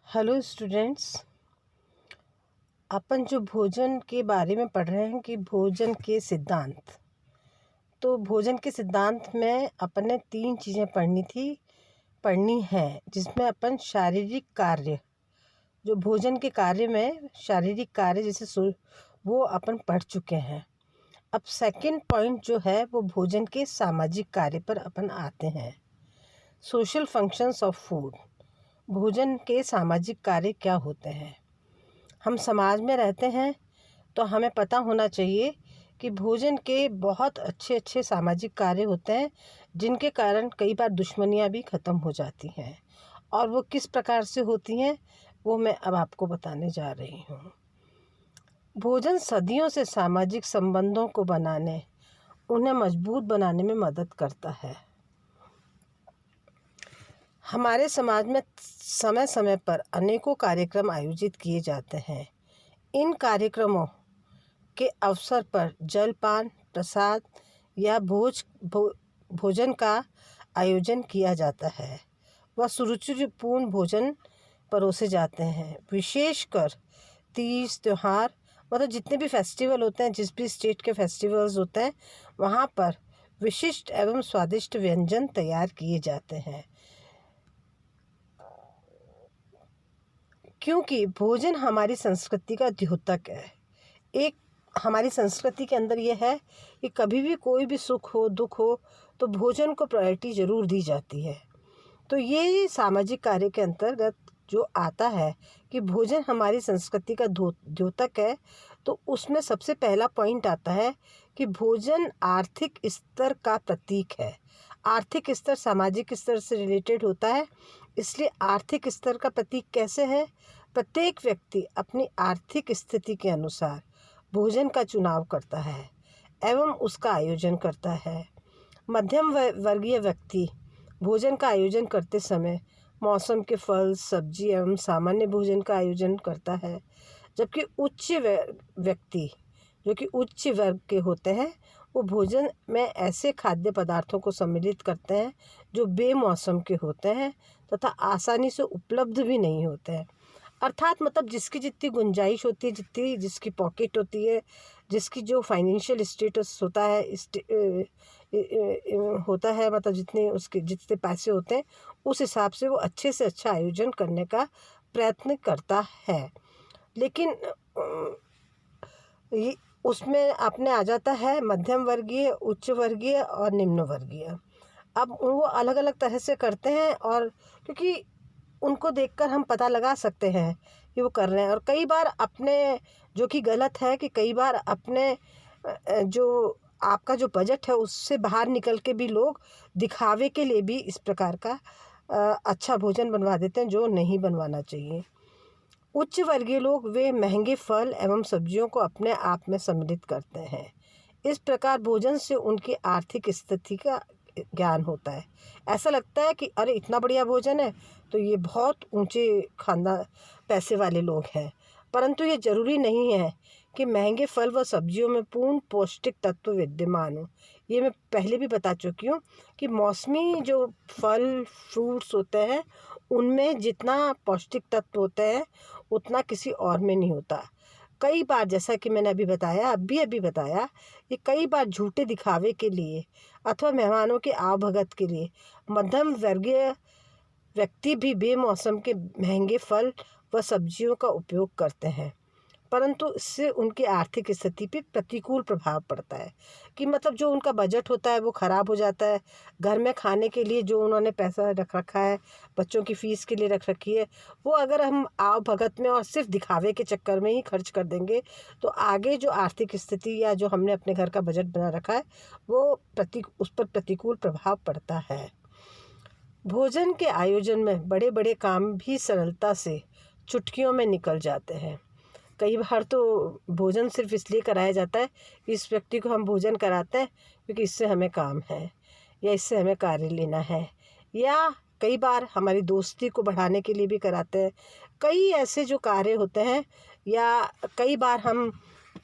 Hello students. अपन जो भोजन के बारे में पढ़ रहे हैं कि भोजन के सिद्धांत। तो भोजन के सिद्धांत में अपन ने 3 चीज़ें पढ़नी है जिसमें अपन शारीरिक कार्य, जो भोजन के कार्य में शारीरिक कार्य जैसे वो अपन पढ़ चुके हैं। अब सेकंड पॉइंट जो है वो भोजन के सामाजिक कार्य पर अपन आते हैं। Social functions of food. भोजन के सामाजिक कार्य क्या होते हैं? हम समाज में रहते हैं तो हमें पता होना चाहिए कि भोजन के बहुत अच्छे अच्छे सामाजिक कार्य होते हैं जिनके कारण कई बार दुश्मनियां भी ख़त्म हो जाती हैं। और वो किस प्रकार से होती हैं वो मैं अब आपको बताने जा रही हूँ। भोजन सदियों से सामाजिक संबंधों को बनाने, उन्हें मजबूत बनाने में मदद करता है। हमारे समाज में समय समय पर अनेकों कार्यक्रम आयोजित किए जाते हैं। इन कार्यक्रमों के अवसर पर जलपान, प्रसाद या भोजन का आयोजन किया जाता है व सुरुचिपूर्ण भोजन परोसे जाते हैं। विशेषकर तीज त्योहार, मतलब जितने भी फेस्टिवल होते हैं, जिस भी स्टेट के फेस्टिवल्स होते हैं वहाँ पर विशिष्ट एवं स्वादिष्ट व्यंजन तैयार किए जाते हैं, क्योंकि भोजन हमारी संस्कृति का द्योतक है। एक हमारी संस्कृति के अंदर ये है कि कभी भी कोई भी सुख हो, दुख हो, तो भोजन को प्रायोरिटी ज़रूर दी जाती है। तो ये सामाजिक कार्य के अंतर्गत जो आता है कि भोजन हमारी संस्कृति का द्योतक है, तो उसमें सबसे पहला पॉइंट आता है कि भोजन आर्थिक स्तर का प्रतीक है। आर्थिक स्तर सामाजिक स्तर से रिलेटेड होता है, इसलिए आर्थिक स्तर का प्रतीक कैसे है? प्रत्येक व्यक्ति अपनी आर्थिक स्थिति के अनुसार भोजन का चुनाव करता है एवं उसका आयोजन करता है। मध्यम वर्गीय व्यक्ति भोजन का आयोजन करते समय मौसम के फल, सब्जी एवं सामान्य भोजन का आयोजन करता है, जबकि उच्च व्यक्ति जो कि उच्च वर्ग के होते हैं वो भोजन में ऐसे खाद्य पदार्थों को सम्मिलित करते हैं जो बेमौसम के होते हैं तथा आसानी से उपलब्ध भी नहीं होते हैं। अर्थात मतलब जिसकी जितनी गुंजाइश होती है, जितनी जिसकी पॉकेट होती है, जिसकी जो फाइनेंशियल स्टेटस होता है मतलब जितने पैसे होते हैं उस हिसाब से वो अच्छे से अच्छा आयोजन करने का प्रयत्न करता है। लेकिन ये उसमें अपने आ जाता है मध्यम वर्गीय, उच्च वर्गीय और निम्न वर्गीय। अब वो अलग अलग तरह से करते हैं और क्योंकि उनको देखकर हम पता लगा सकते हैं कि वो कर रहे हैं। और कई बार अपने जो कि गलत है कि कई बार अपने जो आपका जो बजट है उससे बाहर निकल के भी लोग दिखावे के लिए भी इस प्रकार का अच्छा भोजन बनवा देते हैं जो नहीं बनवाना चाहिए। उच्च वर्गीय लोग वे महंगे फल एवं सब्जियों को अपने आप में सम्मिलित करते हैं। इस प्रकार भोजन से उनकी आर्थिक स्थिति का ज्ञान होता है। ऐसा लगता है कि अरे इतना बढ़िया भोजन है तो ये बहुत ऊंचे खानदान पैसे वाले लोग हैं, परंतु ये ज़रूरी नहीं है कि महंगे फल व सब्जियों में पूर्ण पौष्टिक तत्व विद्यमान हो। ये मैं पहले भी बता चुकी हूँ कि मौसमी जो फल फ्रूट्स होते हैं उनमें जितना पौष्टिक तत्व होते हैं उतना किसी और में नहीं होता। कई बार जैसा कि मैंने अभी बताया कि कई बार झूठे दिखावे के लिए अथवा मेहमानों के आवभगत के लिए मध्यम वर्गीय व्यक्ति भी बेमौसम के महंगे फल व सब्जियों का उपयोग करते हैं, परंतु इससे उनकी आर्थिक स्थिति पे प्रतिकूल प्रभाव पड़ता है कि मतलब जो उनका बजट होता है वो ख़राब हो जाता है। घर में खाने के लिए जो उन्होंने पैसा रख रखा है, बच्चों की फ़ीस के लिए रख रखी है, वो अगर हम आव भगत में और सिर्फ दिखावे के चक्कर में ही खर्च कर देंगे तो आगे जो आर्थिक स्थिति या जो हमने अपने घर का बजट बना रखा है वो उस पर प्रतिकूल प्रभाव पड़ता है। भोजन के आयोजन में बड़े बड़े काम भी सरलता से चुटकियों में निकल जाते हैं। कई बार तो भोजन सिर्फ इसलिए कराया जाता है कि इस व्यक्ति को हम भोजन कराते हैं क्योंकि इससे हमें काम है या इससे हमें कार्य लेना है, या कई बार हमारी दोस्ती को बढ़ाने के लिए भी कराते हैं। कई ऐसे जो कार्य होते हैं, या कई बार हम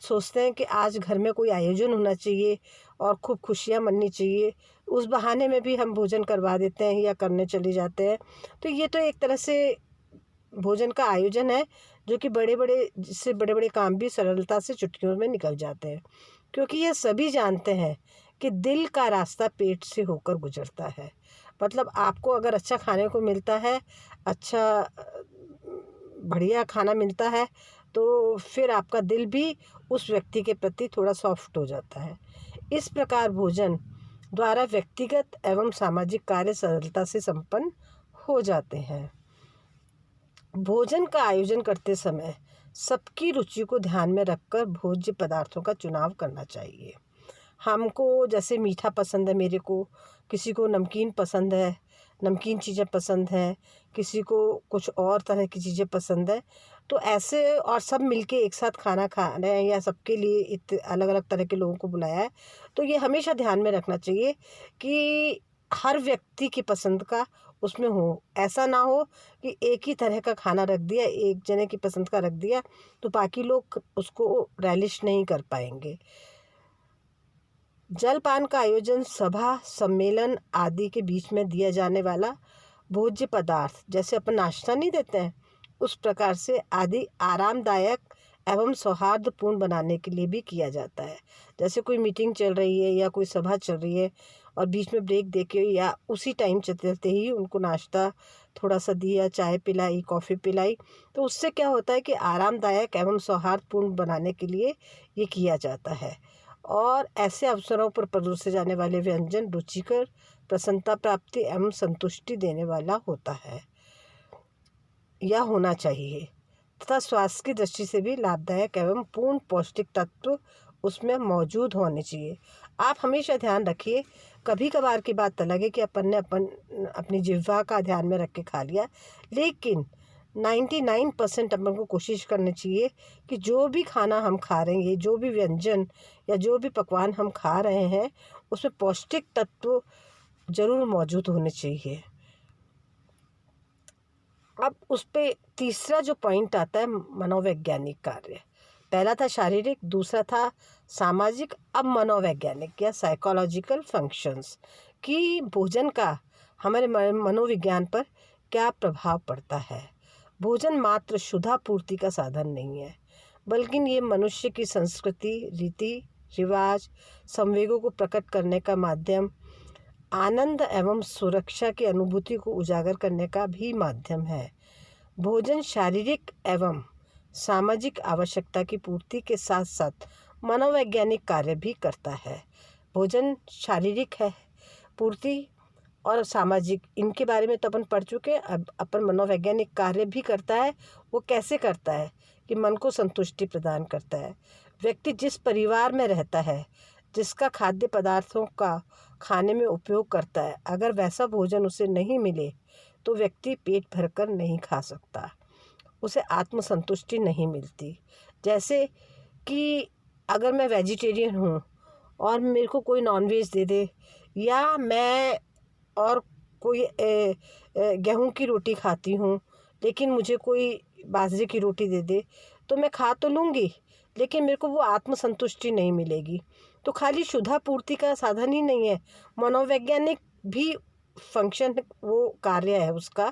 सोचते हैं कि आज घर में कोई आयोजन होना चाहिए और खूब खुशियाँ मननी चाहिए, उस बहाने में भी हम भोजन करवा देते हैं या करने चले जाते हैं। तो ये तो एक तरह से भोजन का आयोजन है जो कि जिससे बड़े बड़े काम भी सरलता से चुटकियों में निकल जाते हैं, क्योंकि ये सभी जानते हैं कि दिल का रास्ता पेट से होकर गुजरता है। मतलब आपको अगर अच्छा खाने को मिलता है, अच्छा बढ़िया खाना मिलता है, तो फिर आपका दिल भी उस व्यक्ति के प्रति थोड़ा सॉफ्ट हो जाता है। इस प्रकार भोजन द्वारा व्यक्तिगत एवं सामाजिक कार्य सरलता से संपन्न हो जाते हैं। भोजन का आयोजन करते समय सबकी रुचि को ध्यान में रखकर भोज्य पदार्थों का चुनाव करना चाहिए। हमको जैसे मीठा पसंद है, मेरे को, किसी को नमकीन पसंद है, नमकीन चीज़ें पसंद हैं, किसी को कुछ और तरह की चीज़ें पसंद है, तो ऐसे और सब मिलके एक साथ खाना खा रहे हैं या सबके लिए अलग अलग तरह के लोगों को बुलाया है, तो ये हमेशा ध्यान में रखना चाहिए कि हर व्यक्ति की पसंद का उसमें हो। ऐसा ना हो कि एक ही तरह का खाना रख दिया, एक जने की पसंद का रख दिया, तो बाकी लोग उसको रैलिश नहीं कर पाएंगे। जलपान का आयोजन सभा, सम्मेलन आदि के बीच में दिया जाने वाला भोज्य पदार्थ, जैसे अपन नाश्ता नहीं देते हैं, उस प्रकार से आदि आरामदायक एवं सौहार्दपूर्ण बनाने के लिए भी किया जाता है। जैसे कोई मीटिंग चल रही है या कोई सभा चल रही है और बीच में ब्रेक देके या उसी टाइम चलते ही उनको नाश्ता थोड़ा सा दिया, चाय पिलाई, कॉफ़ी पिलाई, तो उससे क्या होता है कि आरामदायक एवं सौहार्दपूर्ण बनाने के लिए ये किया जाता है। और ऐसे अवसरों पर परोसे जाने वाले व्यंजन रुचिकर, प्रसन्नता प्राप्ति एवं संतुष्टि देने वाला होता है या होना चाहिए, तथा स्वास्थ्य की दृष्टि से भी लाभदायक एवं पूर्ण पौष्टिक तत्व उसमें मौजूद होने चाहिए। आप हमेशा ध्यान रखिए, कभी कभार की बात अलग है कि अपन ने अपनी जिह्वा का ध्यान में रख के खा लिया, लेकिन 99% अपन को कोशिश करनी चाहिए कि जो भी खाना हम खा रहे हैं, जो भी व्यंजन या जो भी पकवान हम खा रहे हैं, उसमें पौष्टिक तत्व जरूर मौजूद होने चाहिए। अब उस पे तीसरा जो पॉइंट आता है, मनोवैज्ञानिक कार्य। पहला था शारीरिक, दूसरा था सामाजिक, अब मनोवैज्ञानिक या साइकोलॉजिकल फंक्शंस, कि भोजन का हमारे मनोविज्ञान पर क्या प्रभाव पड़ता है। भोजन मात्र क्षुधापूर्ति का साधन नहीं है, बल्कि ये मनुष्य की संस्कृति, रीति रिवाज, संवेगों को प्रकट करने का माध्यम, आनंद एवं सुरक्षा की अनुभूति को उजागर करने का भी माध्यम है। भोजन शारीरिक एवं सामाजिक आवश्यकता की पूर्ति के साथ साथ मनोवैज्ञानिक कार्य भी करता है। भोजन शारीरिक है पूर्ति और सामाजिक, इनके बारे में तो अपन पढ़ चुके हैं। अब अपन मनोवैज्ञानिक कार्य भी करता है। वो कैसे करता है कि मन को संतुष्टि प्रदान करता है। व्यक्ति जिस परिवार में रहता है, जिसका खाद्य पदार्थों का खाने में उपयोग करता है, अगर वैसा भोजन उसे नहीं मिले तो व्यक्ति पेट भरकर नहीं खा सकता, उसे आत्मसंतुष्टि नहीं मिलती। जैसे कि अगर मैं वेजिटेरियन हूँ और मेरे को कोई नॉनवेज दे दे, या मैं और कोई गेहूं की रोटी खाती हूँ लेकिन मुझे कोई बाजरे की रोटी दे दे, तो मैं खा तो लूँगी, लेकिन मेरे को वो आत्मसंतुष्टि नहीं मिलेगी। तो खाली क्षुधा पूर्ति का साधन ही नहीं है, मनोवैज्ञानिक भी फंक्शन, वो कार्य है उसका,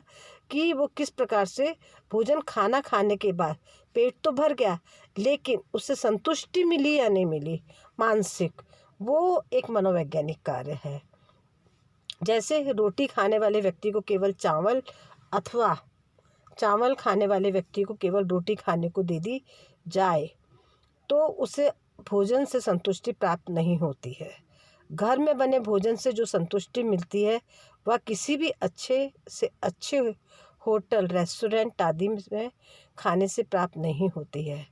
कि वो किस प्रकार से भोजन खाना खाने के बाद पेट तो भर गया, लेकिन उससे संतुष्टि मिली या नहीं मिली मानसिक, वो एक मनोवैज्ञानिक कार्य है। जैसे रोटी खाने वाले व्यक्ति को केवल चावल, अथवा चावल खाने वाले व्यक्ति को केवल रोटी खाने को दे दी जाए तो उसे भोजन से संतुष्टि प्राप्त नहीं होती है। घर में बने भोजन से जो संतुष्टि मिलती है वह किसी भी अच्छे से अच्छे होटल, रेस्टोरेंट आदि में खाने से प्राप्त नहीं होती है,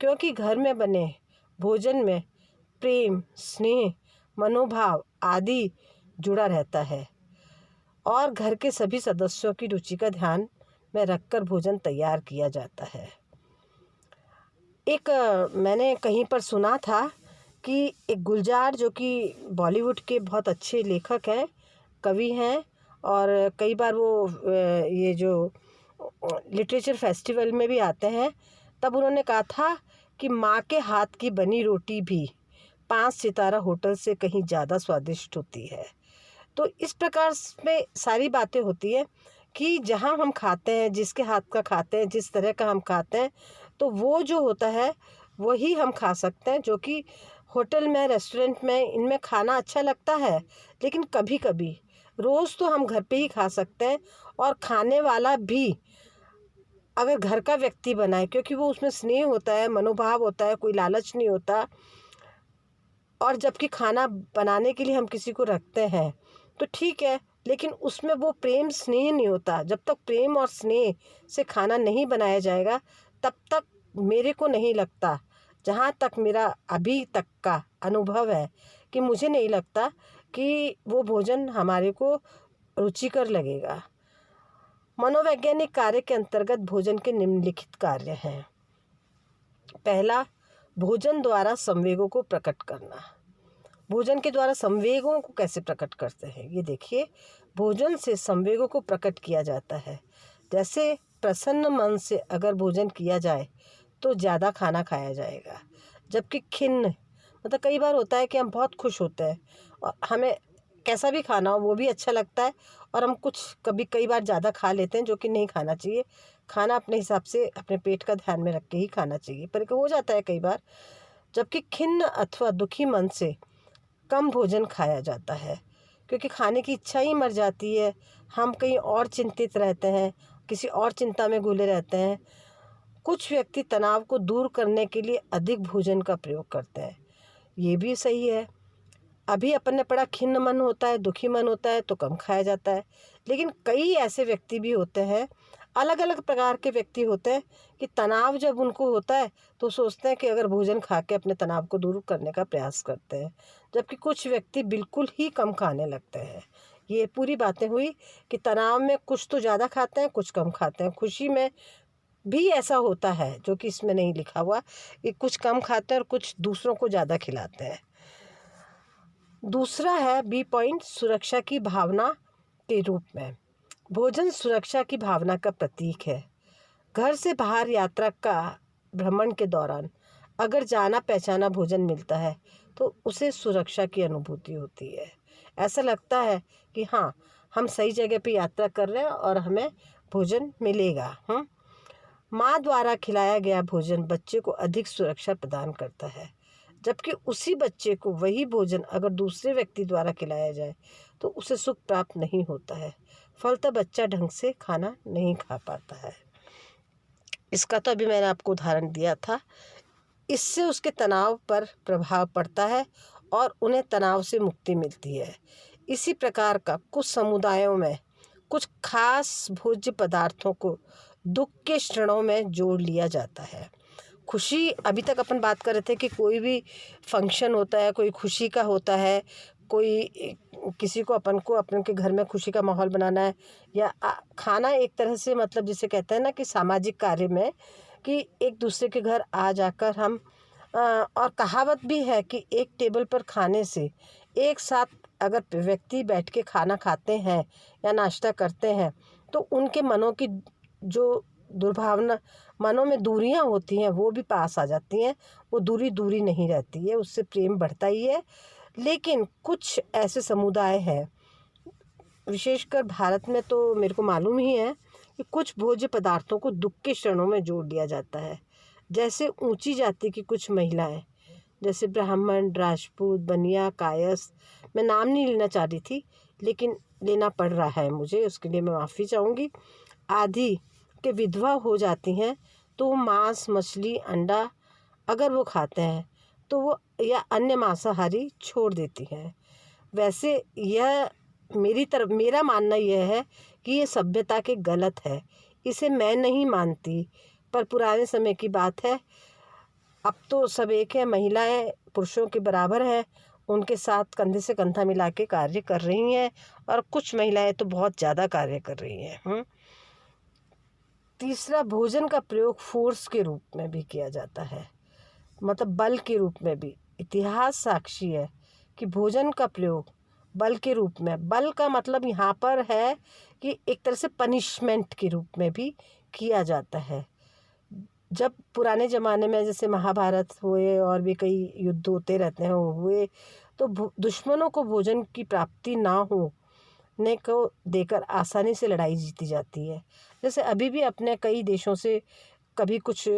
क्योंकि घर में बने भोजन में प्रेम, स्नेह, मनोभाव आदि जुड़ा रहता है और घर के सभी सदस्यों की रुचि का ध्यान में रखकर भोजन तैयार किया जाता है। एक मैंने कहीं पर सुना था कि एक गुलजार, जो कि बॉलीवुड के बहुत अच्छे लेखक हैं, कवि हैं, और कई बार वो ये जो लिटरेचर फेस्टिवल में भी आते हैं, तब उन्होंने कहा था कि माँ के हाथ की बनी रोटी भी 5 सितारा होटल से कहीं ज़्यादा स्वादिष्ट होती है। तो इस प्रकार में सारी बातें होती है कि जहाँ हम खाते हैं, जिसके हाथ का खाते हैं, जिस तरह का हम खाते हैं, तो वो जो होता है वही हम खा सकते हैं। जो कि होटल में, रेस्टोरेंट में, इनमें खाना अच्छा लगता है, लेकिन कभी कभी, रोज़ तो हम घर पे ही खा सकते हैं। और खाने वाला भी अगर घर का व्यक्ति बनाए, क्योंकि वो उसमें स्नेह होता है, मनोभाव होता है, कोई लालच नहीं होता। और जबकि खाना बनाने के लिए हम किसी को रखते हैं तो ठीक है, लेकिन उसमें वो प्रेम स्नेह नहीं होता। जब तक प्रेम और स्नेह से खाना नहीं बनाया जाएगा, तब तक मेरे को नहीं लगता, जहाँ तक मेरा अभी तक का अनुभव है, कि मुझे नहीं लगता कि वो भोजन हमारे को रुचिकर लगेगा। मनोवैज्ञानिक कार्य के अंतर्गत भोजन के निम्नलिखित कार्य हैं। पहला, भोजन द्वारा संवेगों को प्रकट करना। भोजन के द्वारा संवेगों को कैसे प्रकट करते हैं, ये देखिए। भोजन से संवेगों को प्रकट किया जाता है। जैसे प्रसन्न मन से अगर भोजन किया जाए तो ज़्यादा खाना खाया जाएगा। जबकि खिन्न, मतलब कई बार होता है कि हम बहुत खुश होते हैं और हमें कैसा भी खाना हो वो भी अच्छा लगता है, और हम कुछ कई बार ज़्यादा खा लेते हैं, जो कि नहीं खाना चाहिए। खाना अपने हिसाब से, अपने पेट का ध्यान में रख के ही खाना चाहिए, पर हो जाता है कई बार। जबकि खिन्न अथवा दुखी मन से कम भोजन खाया जाता है, क्योंकि खाने की इच्छा ही मर जाती है। हम कहीं और चिंतित रहते हैं, किसी और चिंता में घुले रहते हैं। कुछ व्यक्ति तनाव को दूर करने के लिए अधिक भोजन का प्रयोग करते हैं, ये भी सही है। अभी अपन ने पढ़ा, खिन्न मन होता है, दुखी मन होता है तो कम खाया जाता है। लेकिन कई ऐसे व्यक्ति भी होते हैं, अलग अलग प्रकार के व्यक्ति होते हैं, कि तनाव जब उनको होता है तो सोचते हैं कि अगर भोजन खा के अपने तनाव को दूर करने का प्रयास करते हैं। जबकि कुछ व्यक्ति बिल्कुल ही कम खाने लगते हैं। ये पूरी बातें हुई कि तनाव में कुछ तो ज़्यादा खाते हैं, कुछ कम खाते हैं। खुशी में भी ऐसा होता है, जो कि इसमें नहीं लिखा हुआ, कि कुछ कम खाते हैं और कुछ दूसरों को ज़्यादा खिलाते हैं। दूसरा है बी पॉइंट, सुरक्षा की भावना के रूप में। भोजन सुरक्षा की भावना का प्रतीक है। घर से बाहर यात्रा का भ्रमण के दौरान अगर जाना पहचाना भोजन मिलता है तो उसे सुरक्षा की अनुभूति होती है। ऐसा लगता है कि हाँ, हम सही जगह पे यात्रा कर रहे हैं और हमें भोजन मिलेगा। माँ द्वारा खिलाया गया भोजन बच्चे को अधिक सुरक्षा प्रदान करता है। जबकि उसी बच्चे को वही भोजन अगर दूसरे व्यक्ति द्वारा खिलाया जाए तो उसे सुख प्राप्त नहीं होता है, फलतः बच्चा ढंग से खाना नहीं खा पाता है। इसका तो अभी मैंने आपको उदाहरण दिया था। इससे उसके तनाव पर प्रभाव पड़ता है और उन्हें तनाव से मुक्ति मिलती है। इसी प्रकार का कुछ समुदायों में कुछ खास भोज्य पदार्थों को दुख के क्षणों में जोड़ लिया जाता है। खुशी, अभी तक अपन बात कर रहे थे कि कोई भी फंक्शन होता है, कोई खुशी का होता है, कोई किसी को अपन को अपने के घर में खुशी का माहौल बनाना है, या खाना एक तरह से, मतलब जिसे कहते हैं ना कि सामाजिक कार्य में, कि एक दूसरे के घर आ जाकर हम और कहावत भी है कि एक टेबल पर खाने से, एक साथ अगर व्यक्ति बैठ के खाना खाते हैं या नाश्ता करते हैं तो उनके मनों की जो दुर्भावना, मनों में दूरियां होती हैं वो भी पास आ जाती हैं। वो दूरी नहीं रहती है, उससे प्रेम बढ़ता ही है। लेकिन कुछ ऐसे समुदाय हैं, विशेषकर भारत में तो मेरे को मालूम ही है, कि कुछ भोज्य पदार्थों को दुख के क्षणों में जोड़ दिया जाता है। जैसे ऊंची जाति की कुछ महिलाएं, जैसे ब्राह्मण, राजपूत, बनिया, कायस्थ, मैं नाम नहीं लेना चाह रही थी लेकिन लेना पड़ रहा है मुझे, उसके लिए मैं माफ़ी चाहूँगी, आदि के विधवा हो जाती हैं तो मांस, मछली, अंडा अगर वो खाते हैं तो वो, या अन्य मांसाहारी छोड़ देती हैं। वैसे यह मेरा मानना यह है कि ये सभ्यता के गलत है, इसे मैं नहीं मानती, पर पुराने समय की बात है। अब तो सब एक है, महिलाएं पुरुषों के बराबर हैं, उनके साथ कंधे से कंधा मिला के कार्य कर रही हैं, और कुछ महिलाएं तो बहुत ज़्यादा कार्य कर रही हैं। तीसरा, भोजन का प्रयोग फोर्स के रूप में भी किया जाता है, मतलब बल के रूप में भी। इतिहास साक्षी है कि भोजन का प्रयोग बल के रूप में, बल का मतलब यहाँ पर है कि एक तरह से पनिशमेंट के रूप में भी किया जाता है। जब पुराने ज़माने में जैसे महाभारत हुए और भी कई युद्ध होते रहते हैं हुए, तो दुश्मनों को भोजन की प्राप्ति ना हो, ने को देकर आसानी से लड़ाई जीती जाती है। जैसे अभी भी अपने कई देशों से कभी कुछ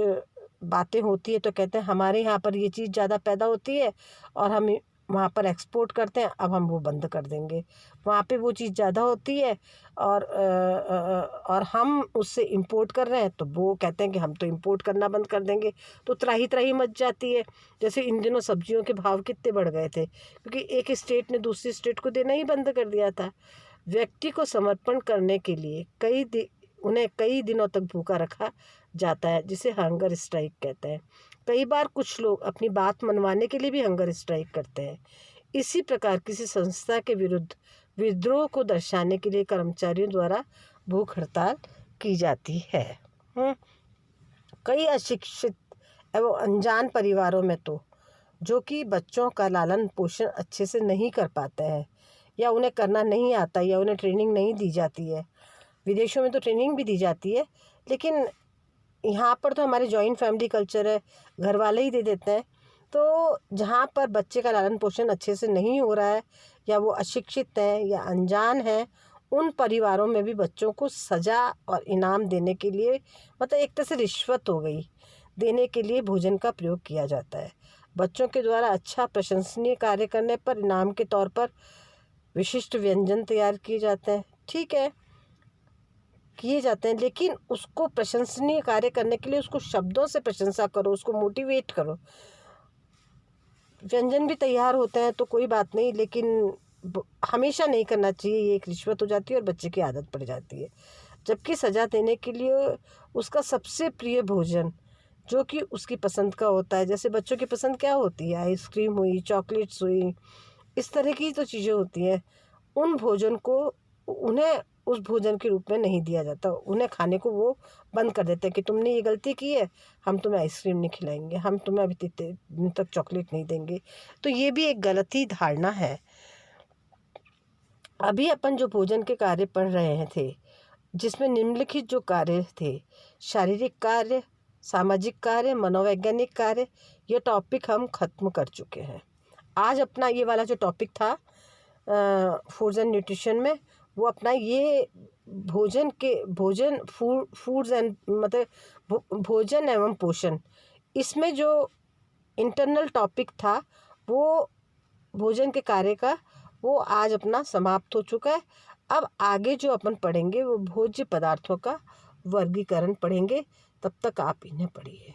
बातें होती है तो कहते हैं हमारे यहाँ पर ये चीज़ ज़्यादा पैदा होती है और हम वहाँ पर एक्सपोर्ट करते हैं, अब हम वो बंद कर देंगे। वहाँ पे वो चीज़ ज़्यादा होती है और हम उससे इंपोर्ट कर रहे हैं, तो वो कहते हैं कि हम तो इंपोर्ट करना बंद कर देंगे। तो त्राही त्राही मच जाती है। जैसे इन दिनों सब्जियों के भाव कितने बढ़ गए थे, क्योंकि एक स्टेट ने दूसरी स्टेट को देना ही बंद कर दिया था। व्यक्ति को समर्पण करने के लिए उन्हें कई दिनों तक भूखा रखा जाता है, जिसे हंगर स्ट्राइक कहते हैं। कई बार कुछ लोग अपनी बात मनवाने के लिए भी हंगर स्ट्राइक करते हैं। इसी प्रकार किसी संस्था के विरुद्ध विद्रोह को दर्शाने के लिए कर्मचारियों द्वारा भूख हड़ताल की जाती है। कई अशिक्षित एवं अनजान परिवारों में तो जो कि बच्चों का लालन पोषण अच्छे से नहीं कर पाते हैं, या उन्हें करना नहीं आता, या उन्हें ट्रेनिंग नहीं दी जाती है। विदेशों में तो ट्रेनिंग भी दी जाती है, लेकिन यहाँ पर तो हमारे जॉइंट फैमिली कल्चर है, घर वाले ही दे देते हैं। तो जहाँ पर बच्चे का लालन पोषण अच्छे से नहीं हो रहा है, या वो अशिक्षित है या अनजान है, उन परिवारों में भी बच्चों को सज़ा और इनाम देने के लिए, मतलब एक तरह से रिश्वत हो गई, देने के लिए भोजन का प्रयोग किया जाता है। बच्चों के द्वारा अच्छा प्रशंसनीय कार्य करने पर इनाम के तौर पर विशिष्ट व्यंजन तैयार किए जाते हैं। ठीक है, किए जाते हैं, लेकिन उसको प्रशंसनीय कार्य करने के लिए उसको शब्दों से प्रशंसा करो, उसको मोटिवेट करो। व्यंजन भी तैयार होते हैं तो कोई बात नहीं, लेकिन हमेशा नहीं करना चाहिए। ये एक रिश्वत हो जाती है और बच्चे की आदत पड़ जाती है। जबकि सज़ा देने के लिए उसका सबसे प्रिय भोजन जो कि उसकी पसंद का होता है, जैसे बच्चों की पसंद क्या होती है, आइसक्रीम हुई, चॉकलेट्स हुई, इस तरह की तो चीज़ें होती हैं, उन भोजन को उन्हें उस भोजन के रूप में नहीं दिया जाता। उन्हें खाने को वो बंद कर देते हैं कि तुमने ये गलती की है, हम तुम्हें आइसक्रीम नहीं खिलाएंगे, हम तुम्हें अभी इतने दिन तक चॉकलेट नहीं देंगे। तो ये भी एक गलत ही धारणा है। अभी अपन जो भोजन के कार्य पढ़ रहे थे, जिसमें निम्नलिखित जो कार्य थे, शारीरिक कार्य, सामाजिक कार्य, मनोवैज्ञानिक कार्य, ये टॉपिक हम ख़त्म कर चुके हैं। आज अपना ये वाला जो टॉपिक था फूड्स एंड न्यूट्रिशन में, वो अपना ये फूड्स एंड मतलब भोजन एवं पोषण, इसमें जो इंटरनल टॉपिक था वो भोजन के कार्य का, वो आज अपना समाप्त हो चुका है। अब आगे जो अपन पढ़ेंगे वो भोज्य पदार्थों का वर्गीकरण पढ़ेंगे। तब तक आप इन्हें पढ़िए।